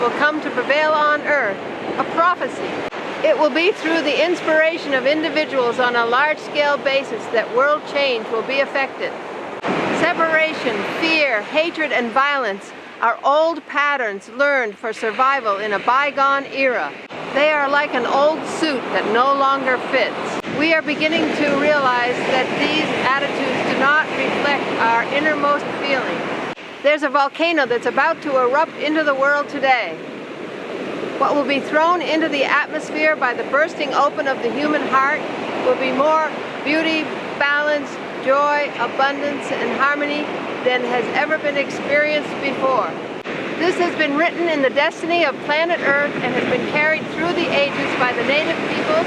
will come to prevail on earth, a prophecy. It will be through the inspiration of individuals on a large-scale basis that world change will be effected. Separation, fear, hatred, and violence are old patterns learned for survival in a bygone era. They are like an old suit that no longer fits. We are beginning to realize that these attitudes do not reflect our innermost feelings. There's a volcano that's about to erupt into the world today. What will be thrown into the atmosphere by the bursting open of the human heart will be more beauty, balance, joy, abundance, and harmony than has ever been experienced before. This has been written in the destiny of planet Earth and has been carried through the ages by the native peoples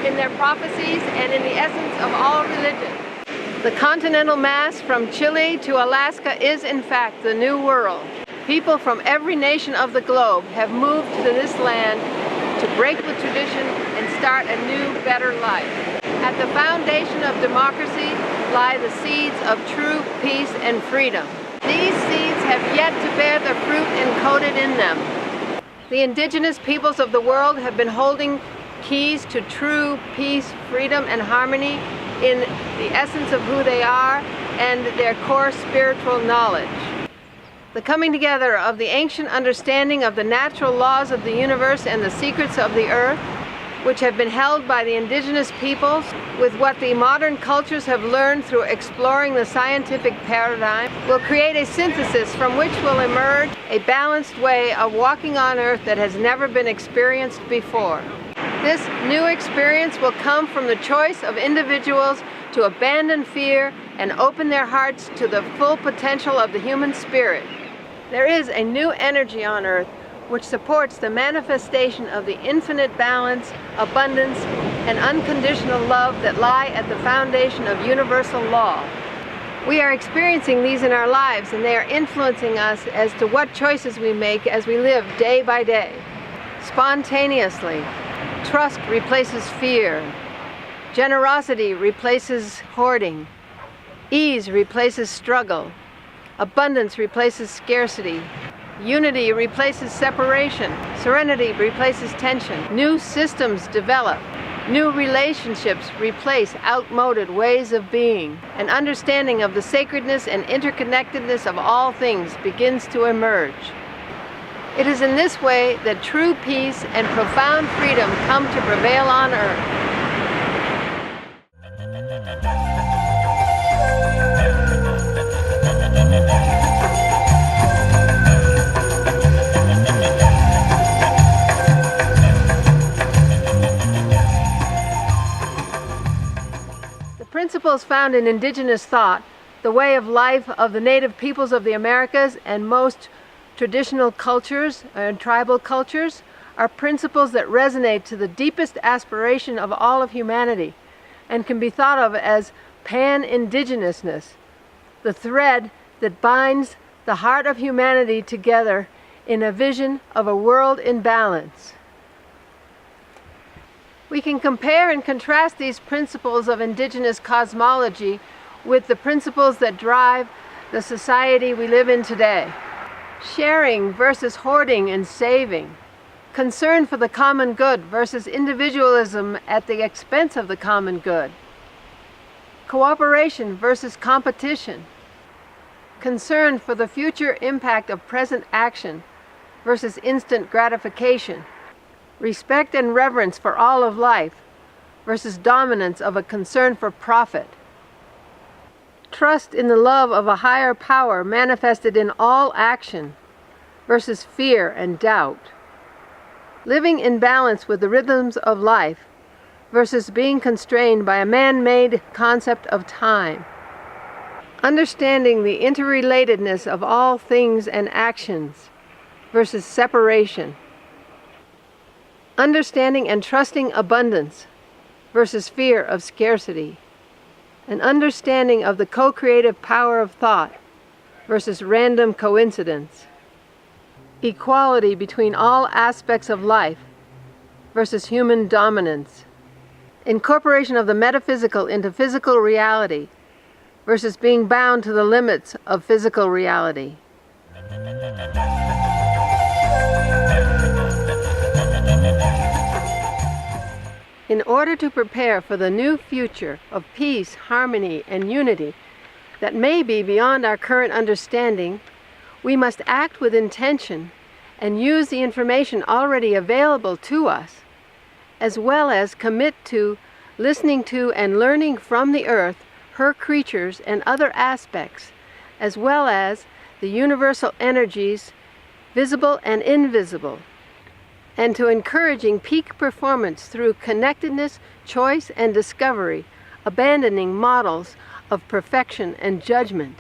in their prophecies and in the essence of all religions. The continental mass from Chile to Alaska is in fact the new world. People from every nation of the globe have moved to this land to break with tradition and start a new, better life. At the foundation of democracy lie the seeds of true peace and freedom. These seeds have yet to bear the fruit encoded in them. The indigenous peoples of the world have been holding keys to true peace, freedom, and harmony in the essence of who they are and their core spiritual knowledge. The coming together of the ancient understanding of the natural laws of the universe and the secrets of the earth, which have been held by the indigenous peoples, with what the modern cultures have learned through exploring the scientific paradigm, will create a synthesis from which will emerge a balanced way of walking on earth that has never been experienced before. This new experience will come from the choice of individuals to abandon fear and open their hearts to the full potential of the human spirit. There is a new energy on earth which supports the manifestation of the infinite balance, abundance, and unconditional love that lie at the foundation of universal law. We are experiencing these in our lives, and they are influencing us as to what choices we make as we live day by day. Spontaneously, trust replaces fear. Generosity replaces hoarding. Ease replaces struggle. Abundance replaces scarcity. Unity replaces separation. Serenity replaces tension. New systems develop. New relationships replace outmoded ways of being. An understanding of the sacredness and interconnectedness of all things begins to emerge. It is in this way that true peace and profound freedom come to prevail on earth. The principles found in indigenous thought, the way of life of the native peoples of the Americas and most traditional cultures and tribal cultures, are principles that resonate to the deepest aspiration of all of humanity and can be thought of as pan-indigenousness, the thread that binds the heart of humanity together in a vision of a world in balance. We can compare and contrast these principles of indigenous cosmology with the principles that drive the society we live in today. Sharing versus hoarding and saving. Concern for the common good versus individualism at the expense of the common good. Cooperation versus competition. Concern for the future impact of present action versus instant gratification. Respect and reverence for all of life versus dominance of a concern for profit. Trust in the love of a higher power manifested in all action versus fear and doubt. Living in balance with the rhythms of life versus being constrained by a man-made concept of time. Understanding the interrelatedness of all things and actions versus separation. Understanding and trusting abundance versus fear of scarcity. An understanding of the co-creative power of thought versus random coincidence. Equality between all aspects of life versus human dominance. Incorporation of the metaphysical into physical reality versus being bound to the limits of physical reality. In order to prepare for the new future of peace, harmony, and unity that may be beyond our current understanding, we must act with intention and use the information already available to us, as well as commit to listening to and learning from the earth, her creatures, and other aspects, as well as the universal energies, visible and invisible, and to encouraging peak performance through connectedness, choice, and discovery, abandoning models of perfection and judgment.